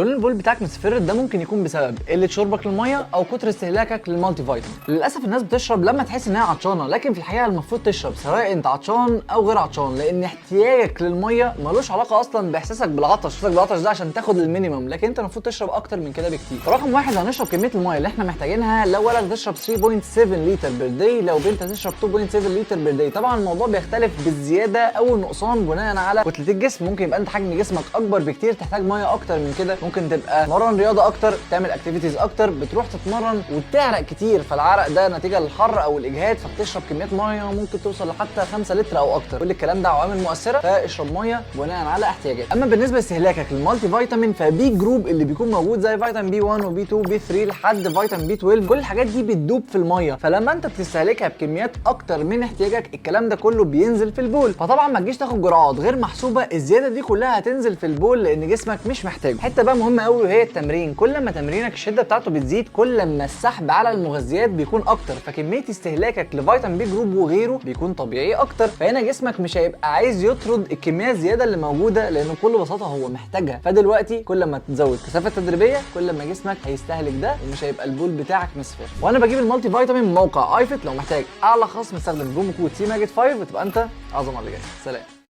لون البول بتاعك مصفر ده ممكن يكون بسبب قله شربك للميه او كتر استهلاكك للمالتي فيتامين. للاسف الناس بتشرب لما تحس انها عطشانه، لكن في الحقيقه المفروض تشرب سواء انت عطشان او غير عطشان، لان احتياجك للميه ملوش علاقه اصلا باحساسك بالعطش. احساسك بالعطش ده عشان تاخد المينيمم، لكن انت المفروض تشرب اكتر من كده بكتير. رقم واحد، هنشرب كميه الميه اللي احنا محتاجينها. لو ولد تشرب 3.7 لتر بير داي، لو بنت هتشرب 2.7 لتر بير داي. طبعا الموضوع بيختلف بالزياده او النقصان بناء على كتله الجسم. ممكن يبقى انت حجم جسمك اكبر بكتير تحتاج ميه اكتر من كده، ممكن تبقى تمرن رياضه اكتر، تعمل اكتيفيتيز اكتر، بتروح تتمرن وبتعرق كتير، فالعرق ده نتيجه للحر او الاجهاد، فبتشرب كميات ميه ممكن توصل لحتى 5 لتر او اكتر. كل الكلام ده عوامل مؤثره، فاشرب ميه بناء على احتياجاتك. اما بالنسبه لاستهلاكك للمالتي فيتامين، فبي جروب اللي بيكون موجود زي فيتامين بي 1 وبي 2 وبي 3 لحد فيتامين بي 12، كل الحاجات دي بتدوب في الميه، فلما انت بتستهلكها بكميات اكتر من احتياجك الكلام ده كله بينزل في البول. فطبعا ما تجيش تاخد جرعات غير محسوبه، الزياده دي كلها هتنزل في البول لان جسمك مش محتاجه. حته بقى مهمه قوي وهي التمرين. كل ما تمرينك الشده بتاعته بتزيد، كل ما السحب على المغذيات بيكون اكتر، فكميه استهلاكك لفيتامين بي جروب وغيره بيكون طبيعي اكتر، فهنا جسمك مش هيبقى عايز يطرد الكميه الزياده اللي موجوده لانه بكل بساطه هو محتاجها. فدلوقتي كل ما تزود كثافه تدريبيه كل ما جسمك هيستهلك ده ومش هيبقى البول بتاعك مصفر. وانا بجيب المالتي فيتامين من موقع ايفت. لو محتاج اعلى خصم استخدم برومو كود سي ماجد 5 وتبقى انت اعظم على اللي جاي. سلام.